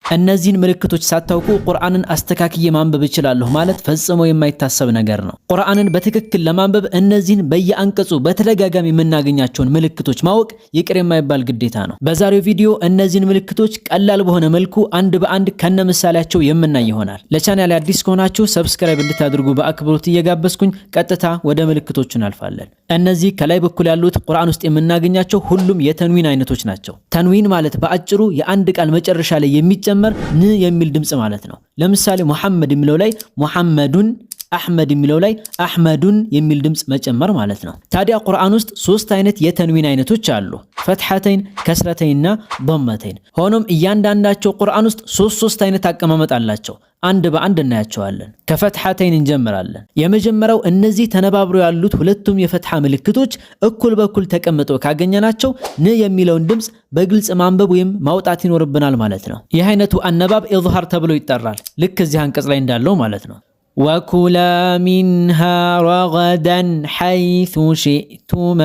እነዚህን ምልክቶች ሳታውቁ ቁርአንን አስተካክዬ ማንበብ እችላለሁ ማለት ፈጽሞ የማይታሰብ ነገር ነው። ቁርአንን በትክክል ለማንበብ እነዚህን በየአንቀጹ በተደጋጋሚ የምናገኛቸውን ምልክቶች ማወቅ ይቅር የማይባል ግዴታ ነው። በዛሬው ቪዲዮ እነዚህን ምልክቶች ቀላል በሆነ መልኩ አንድ በአንድ ከነምሳሌያቸው የምናይ ይሆናል። ለቻናሌ አዲስ ከሆናችሁ ሰብስክራይብ እንድታደርጉ በአክብሮት እየጋበዝኩኝ ቀጥታ ወደ ምልክቶቹ እናልፋለን። እነዚህ ከላይ በኩል ያሉት ቁርአን ውስጥ የምናገኛቸው ሁሉም የተንዊን አይነቶች ናቸው። ተንዊን ማለት በአጭሩ የአንድ ቃል መጨረሻ ላይ የሚጨመር ን የሚል ድምጽ ማለት ነው። ለምሳሌ ሙሐመድ የሚለው ላይ ሙሐመዱን፣ አህመድ የሚለው ላይ አህመዱን የሚል ድምጽ መጨመር ማለት ነው። ታዲያ ቁርአን ውስጥ ሶስት አይነት የተንዊን አይነቶች አሉ፣ ፈትሐተይን፣ ከስረተይንና ضመተይን። ሆኖም እያንዳንዳቸው ቁርአን ውስጥ ሶስት አይነት አቀማመጥ አላቸው። አንድ በአንድ እናያቸዋለን። ከፈትሐተይን እንጀምራለን። የመጀመሪያው እነዚህ ተነባብረው ያሉት ሁለቱም የፈትሐ ምልክቶች እኩል በኩል ተቀምጠው ካገኘናቸው ን የሚለውን ድምጽ በግልጽ ማንበብ ወይም ማውጣት ይኖርብናል ማለት ነው። ይህ አይነቱ አነባብ ኢዝሃር ተብሎ ይጠራል። ልክ እዚህ አንቀጽ ላይ እንዳለው ማለት ነው። ወኩላ ሚንሃ ረገደን ሐይሱ ሺእቱማ።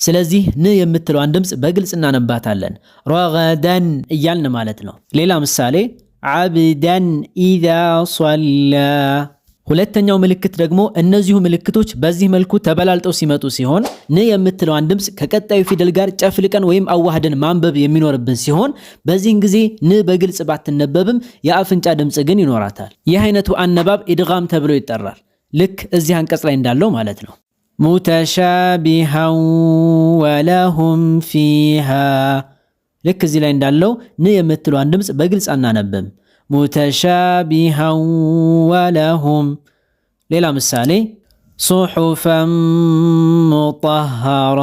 ስለዚህ ን የምትለዋን ድምጽ በግልጽ እናነባታለን። ረገደን እያልን ማለት ነው። ሌላ ምሳሌ ዓብደን ኢዛ ሶላ። ሁለተኛው ምልክት ደግሞ እነዚሁ ምልክቶች በዚህ መልኩ ተበላልጠው ሲመጡ ሲሆን ን የምትለዋን ድምጽ ከቀጣዩ ፊደል ጋር ጨፍልቀን ወይም አዋህደን ማንበብ የሚኖርብን ሲሆን በዚህን ጊዜ ን በግልጽ ባትነበብም የአፍንጫ ድምጽ ግን ይኖራታል። ይህ አይነቱ አነባብ ኢድጋም ተብሎ ይጠራል። ልክ እዚህ አንቀጽ ላይ እንዳለው ማለት ነው። ሙተሻቢሃን ወለሁም ፊሃ። ልክ እዚህ ላይ እንዳለው ን የምትለዋን ድምጽ በግልጽ አናነብም። ሙተሻቢሃን ወለሁም። ሌላ ምሳሌ ሱሑፈን ሙጠሃራ።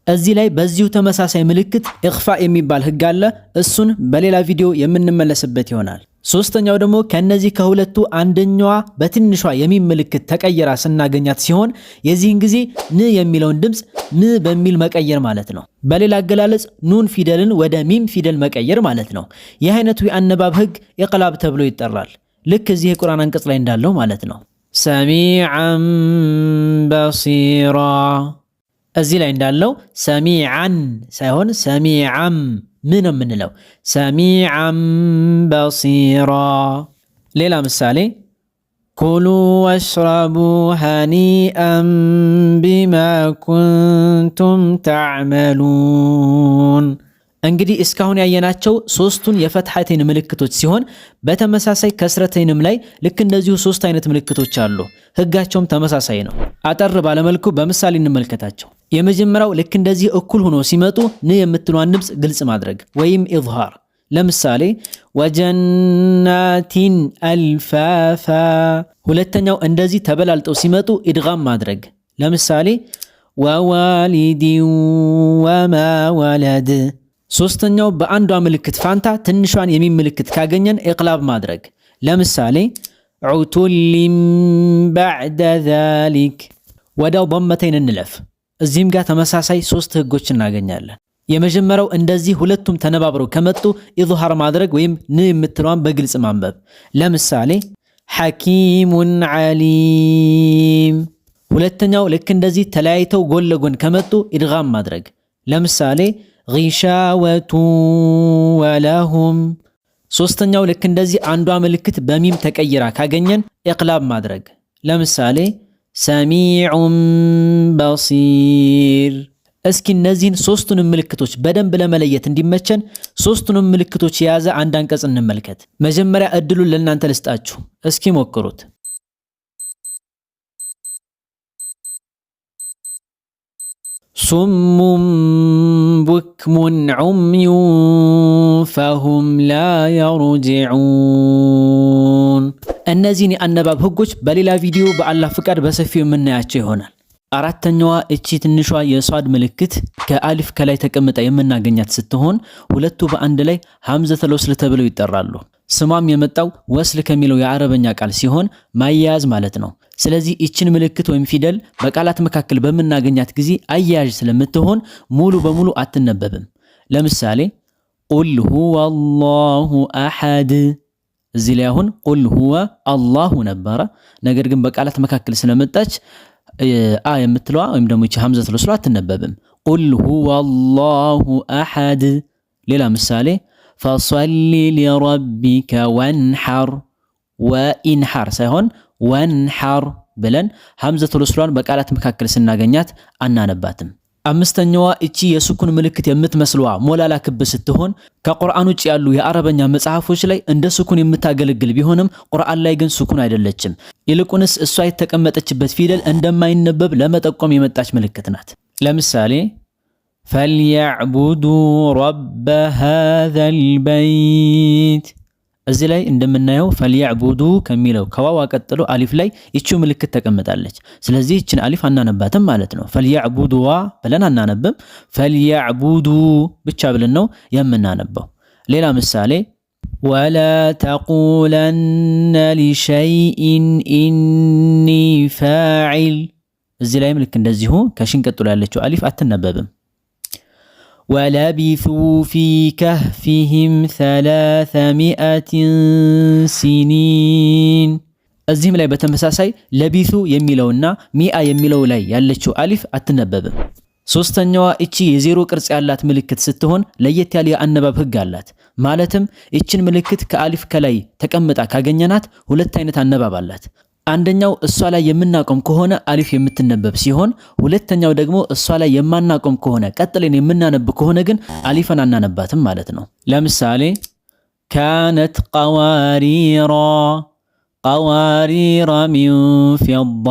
እዚህ ላይ በዚሁ ተመሳሳይ ምልክት ኢኽፋ የሚባል ህግ አለ። እሱን በሌላ ቪዲዮ የምንመለስበት ይሆናል። ሶስተኛው ደግሞ ከነዚህ ከሁለቱ አንደኛዋ በትንሿ የሚም ምልክት ተቀየራ ስናገኛት ሲሆን የዚህን ጊዜ ን የሚለውን ድምጽ ም በሚል መቀየር ማለት ነው። በሌላ አገላለጽ ኑን ፊደልን ወደ ሚም ፊደል መቀየር ማለት ነው። ይህ አይነቱ የአነባብ ህግ ኢቅላብ ተብሎ ይጠራል። ልክ እዚህ የቁርአን አንቀጽ ላይ እንዳለው ማለት ነው። ሰሚዓን በሲራ። እዚህ ላይ እንዳለው ሰሚዓን ሳይሆን ሰሚዓም ምን የምንለው ሰሚዓን በሲራ። ሌላ ምሳሌ ኩሉ ወሽረቡ ሃኒአን ቢማ ኩንቱም ተዕመሉን። እንግዲህ እስካሁን ያየናቸው ሶስቱን የፈትሐተይን ምልክቶች ሲሆን በተመሳሳይ ከስረተይንም ላይ ልክ እንደዚሁ ሶስት አይነት ምልክቶች አሉ። ህጋቸውም ተመሳሳይ ነው። አጠር ባለመልኩ በምሳሌ እንመልከታቸው። የመጀመሪያው ልክ እንደዚህ እኩል ሆኖ ሲመጡ ን የምትለዋን ድምጽ ግልጽ ማድረግ ወይም ኢዝሃር። ለምሳሌ ወጀናቲን አልፋፋ። ሁለተኛው እንደዚህ ተበላልጠው ሲመጡ ኢድጋም ማድረግ። ለምሳሌ ወዋሊዲን ወማ ወለድ። ሶስተኛው በአንዷ ምልክት ፋንታ ትንሿን የሚም ምልክት ካገኘን ኢቅላብ ማድረግ። ለምሳሌ ዑቱሊን ባዕደ ዛሊክ። ወዳው ضመተይን እንለፍ። እዚህም ጋር ተመሳሳይ ሶስት ህጎች እናገኛለን። የመጀመሪያው እንደዚህ ሁለቱም ተነባብረው ከመጡ ኢዝሃር ማድረግ ወይም ን የምትለዋን በግልጽ ማንበብ። ለምሳሌ ሐኪሙን ዓሊም። ሁለተኛው ልክ እንደዚህ ተለያይተው ጎን ለጎን ከመጡ ኢድጋም ማድረግ። ለምሳሌ ጊሻወቱ ወለሁም። ሶስተኛው ልክ እንደዚህ አንዷ ምልክት በሚም ተቀይራ ካገኘን ኢቅላብ ማድረግ። ለምሳሌ ሰሚዑን በሲር። እስኪ እነዚህን ሶስቱንም ምልክቶች በደንብ ለመለየት እንዲመቸን ሶስቱንም ምልክቶች የያዘ አንድ አንቀጽ እንመልከት። መጀመሪያ እድሉን ለእናንተ ልስጣችሁ፣ እስኪ ሞክሩት። ሱሙን ቡክሙን ዑምዩን ፈሁም ላ የርጅዑን። እነዚህን የአነባብ ህጎች በሌላ ቪዲዮ በአላህ ፍቃድ በሰፊው የምናያቸው ይሆናል። አራተኛዋ እቺ ትንሿ የሷድ ምልክት ከአሊፍ ከላይ ተቀምጣ የምናገኛት ስትሆን ሁለቱ በአንድ ላይ ሐምዘተል ወስል ተብለው ይጠራሉ። ስሟም የመጣው ወስል ከሚለው የአረበኛ ቃል ሲሆን ማያያዝ ማለት ነው። ስለዚህ እቺን ምልክት ወይም ፊደል በቃላት መካከል በምናገኛት ጊዜ አያያዥ ስለምትሆን ሙሉ በሙሉ አትነበብም። ለምሳሌ ቁል ሁወ አላሁ አሐድ። እዚህ ላይ አሁን ቁል ሁወ አላሁ ነበረ። ነገር ግን በቃላት መካከል ስለመጣች አ የምትለዋ ወይም ደግሞ እቺ ሐምዘተል ወስል አትነበብም። ቁል ሁወ አላሁ አሐድ። ሌላ ምሳሌ ፈሰሊ ሊረቢከ ወንሐር ወኢንሐር ሳይሆን ወንሐር ብለን ሐምዘቱል ወስሏን በቃላት መካከል ስናገኛት አናነባትም። አምስተኛዋ እቺ የሱኩን ምልክት የምትመስለዋ ሞላላ ክብ ስትሆን ከቁርአን ውጭ ያሉ የአረበኛ መጽሐፎች ላይ እንደ ሱኩን የምታገለግል ቢሆንም ቁርአን ላይ ግን ሱኩን አይደለችም። ይልቁንስ እሷ የተቀመጠችበት ፊደል እንደማይነበብ ለመጠቆም የመጣች ምልክት ናት። ለምሳሌ ፈልየዕቡዱ ረበ ሃዘል በይት እዚህ ላይ እንደምናየው ፈልየዕቡዱ ከሚለው ከዋዋ ቀጥሎ አሊፍ ላይ ይቺው ምልክት ተቀምጣለች። ስለዚህ ይችን አሊፍ አናነባትም ማለት ነው። ፈልየዕቡዱዋ ብለን አናነብም። ፈልየዕቡዱ ብቻ ብለን ነው የምናነበው። ሌላ ምሳሌ ወላ ተቁለነ ሊሸይኢን ኢኒ ፋዒል እዚህ ላይም ልክ እንደዚሁ ከሽን ቀጥሎ ያለችው አሊፍ አትነበብም። ወለቢሱ ፊ ከህፊሂም 300 ሲኒን እዚህም ላይ በተመሳሳይ ለቢሱ የሚለውና ሚአ የሚለው ላይ ያለችው አሊፍ አትነበብም። ሶስተኛዋ እቺ የዜሮ ቅርጽ ያላት ምልክት ስትሆን ለየት ያለ የአነባብ ህግ አላት። ማለትም እችን ምልክት ከአሊፍ ከላይ ተቀምጣ ካገኘናት ሁለት አይነት አነባብ አላት። አንደኛው እሷ ላይ የምናቆም ከሆነ አሊፍ የምትነበብ ሲሆን ሁለተኛው ደግሞ እሷ ላይ የማናቆም ከሆነ ቀጥለን የምናነብ ከሆነ ግን አሊፈን አናነባትም ማለት ነው። ለምሳሌ ካነት ቀዋሪራ ሚን ፊዳ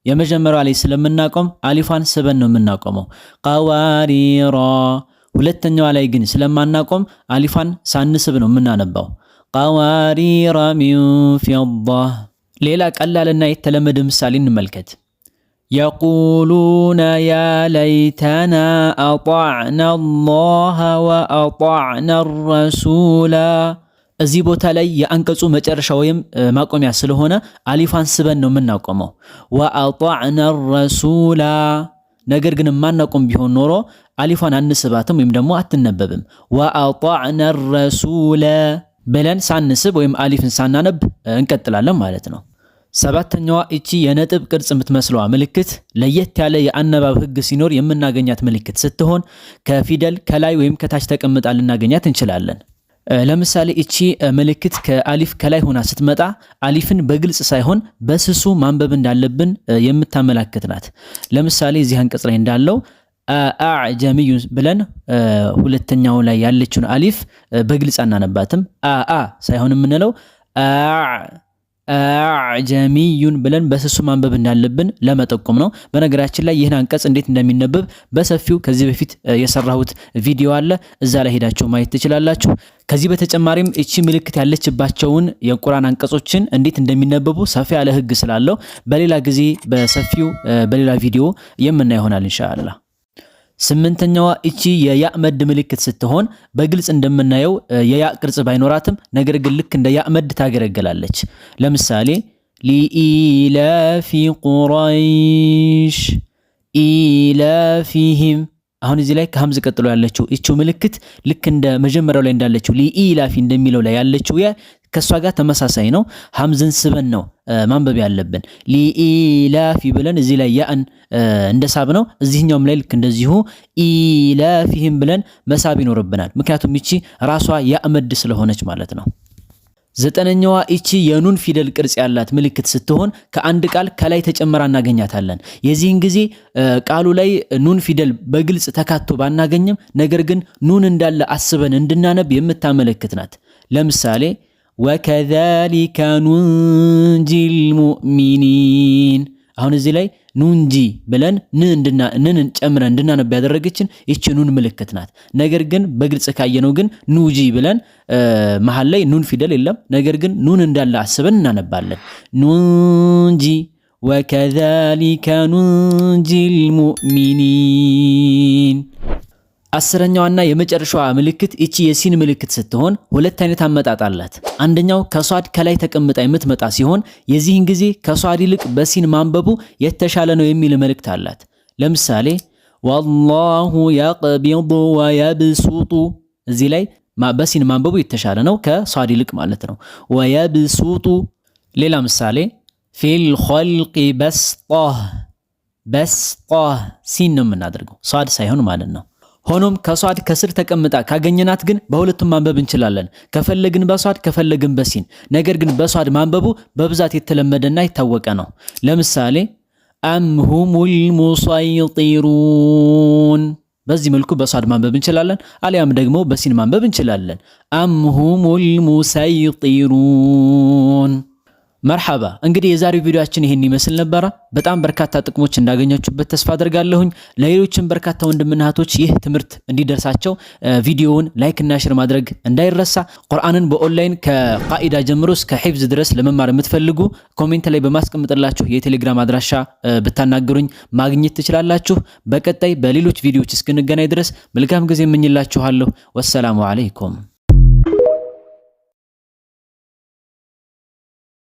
የመጀመሪያው ላይ ስለምናቆም አሊፋን ስበን ነው የምናቆመው ቀዋሪራ። ሁለተኛው ላይ ግን ስለማናቆም አሊፋን ሳንስብ ነው የምናነባው ቀዋሪራ ሚን ፊዳ። ሌላ ቀላልና የተለመደ ምሳሌ እንመልከት። የቁሉነ ያ ለይተና አጣዕና አላህ ወአጣዕና ረሱላ እዚህ ቦታ ላይ የአንቀጹ መጨረሻ ወይም ማቆሚያ ስለሆነ አሊፋን ስበን ነው የምናቆመው ወአጣዕና ረሱላ። ነገር ግን ማናቆም ቢሆን ኖሮ አሊፋን አንስባትም ወይም ደግሞ አትነበብም። ወአጣዕና ረሱላ ብለን ሳንስብ ወይም አሊፍን ሳናነብ እንቀጥላለን ማለት ነው። ሰባተኛዋ እቺ የነጥብ ቅርጽ የምትመስለዋ ምልክት ለየት ያለ የአነባብ ህግ ሲኖር የምናገኛት ምልክት ስትሆን ከፊደል ከላይ ወይም ከታች ተቀምጣ ልናገኛት እንችላለን። ለምሳሌ እቺ ምልክት ከአሊፍ ከላይ ሆና ስትመጣ አሊፍን በግልጽ ሳይሆን በስሱ ማንበብ እንዳለብን የምታመላክት ናት። ለምሳሌ እዚህ አንቀጽ ላይ እንዳለው አዕጀሚዩ ብለን ሁለተኛው ላይ ያለችውን አሊፍ በግልጽ አናነባትም። አአ ሳይሆን የምንለው አዕጀሚዩን ብለን በስሱ ማንበብ እንዳለብን ለመጠቆም ነው። በነገራችን ላይ ይህን አንቀጽ እንዴት እንደሚነበብ በሰፊው ከዚህ በፊት የሰራሁት ቪዲዮ አለ፣ እዛ ላይ ሄዳችሁ ማየት ትችላላችሁ። ከዚህ በተጨማሪም እቺ ምልክት ያለችባቸውን የቁርአን አንቀጾችን እንዴት እንደሚነበቡ ሰፊ ያለ ህግ ስላለው በሌላ ጊዜ በሰፊው በሌላ ቪዲዮ የምናይ ይሆናል ኢንሻአላህ። ስምንተኛዋ እቺ የያ መድ ምልክት ስትሆን በግልጽ እንደምናየው የያ ቅርጽ ባይኖራትም ነገር ግን ልክ እንደ ያ መድ ታገለግላለች። ለምሳሌ ሊኢላፊ ቁረይሽ ኢላፊሂም አሁን እዚህ ላይ ከሐምዝ ቀጥሎ ያለችው እቺው ምልክት ልክ እንደ መጀመሪያው ላይ እንዳለችው ሊኢላፊ እንደሚለው ላይ ያለችው ያ ከሷ ጋር ተመሳሳይ ነው። ሐምዝን ስበን ነው ማንበብ ያለብን። ሊኢላፊ ብለን እዚህ ላይ ያን እንደሳብ ነው። እዚህኛውም ላይ ልክ እንደዚሁ ኢላፊሂም ብለን መሳብ ይኖርብናል። ምክንያቱም እቺ ራሷ ያመድ ስለሆነች ማለት ነው። ዘጠነኛዋ እቺ የኑን ፊደል ቅርጽ ያላት ምልክት ስትሆን ከአንድ ቃል ከላይ ተጨምራ እናገኛታለን። የዚህን ጊዜ ቃሉ ላይ ኑን ፊደል በግልጽ ተካቶ ባናገኝም ነገር ግን ኑን እንዳለ አስበን እንድናነብ የምታመለክት ናት። ለምሳሌ ወከዛሊከ ኑንጂል ሙእሚኒን አሁን እዚህ ላይ ኑንጂ ብለን ንን ጨምረን እንድናነብ ያደረገችን ይቺ ኑን ምልክት ናት። ነገር ግን በግልጽ ካየነው ግን ኑጂ ብለን መሃል ላይ ኑን ፊደል የለም። ነገር ግን ኑን እንዳለ አስበን እናነባለን። ኑንጂ ወከዛሊከ ኑንጂል ሙእሚኒን። አስረኛዋና የመጨረሻዋ ምልክት እቺ የሲን ምልክት ስትሆን ሁለት አይነት አመጣጥ አላት። አንደኛው ከሷድ ከላይ ተቀምጣ የምትመጣ ሲሆን የዚህን ጊዜ ከሷድ ይልቅ በሲን ማንበቡ የተሻለ ነው የሚል መልእክት አላት። ለምሳሌ ወላሁ የቅቢዱ ወየብሱጡ እዚህ ላይ በሲን ማንበቡ የተሻለ ነው ከሷድ ይልቅ ማለት ነው። ወየብሱጡ። ሌላ ምሳሌ ፊል ኸልቂ በስጣህ ሲን ነው የምናደርገው ሷድ ሳይሆን ማለት ነው። ሆኖም ከሷድ ከስር ተቀምጣ ካገኘናት ግን በሁለቱም ማንበብ እንችላለን። ከፈለግን በሷድ ከፈለግን በሲን። ነገር ግን በሷድ ማንበቡ በብዛት የተለመደና የታወቀ ነው። ለምሳሌ አም ሁሙል ሙሰይጢሩን በዚህ መልኩ በሷድ ማንበብ እንችላለን። አሊያም ደግሞ በሲን ማንበብ እንችላለን። አም ሁሙል ሙሰይጢሩን። መርሐባ። እንግዲህ የዛሬው ቪዲዮአችን ይሄን ይመስል ነበር። በጣም በርካታ ጥቅሞች እንዳገኛችሁበት ተስፋ አደርጋለሁኝ። ለሌሎችም በርካታ ወንድምና እህቶች ይህ ትምህርት እንዲደርሳቸው ቪዲዮውን ላይክ እና ሼር ማድረግ እንዳይረሳ። ቁርአንን በኦንላይን ከቃኢዳ ጀምሮ እስከ ሒፍዝ ድረስ ለመማር የምትፈልጉ ኮሜንት ላይ በማስቀምጥላችሁ የቴሌግራም አድራሻ ብታናገሩኝ ማግኘት ትችላላችሁ። በቀጣይ በሌሎች ቪዲዮዎች እስክንገናኝ ድረስ መልካም ጊዜ እመኝላችኋለሁ። ወሰላሙ አለይኩም።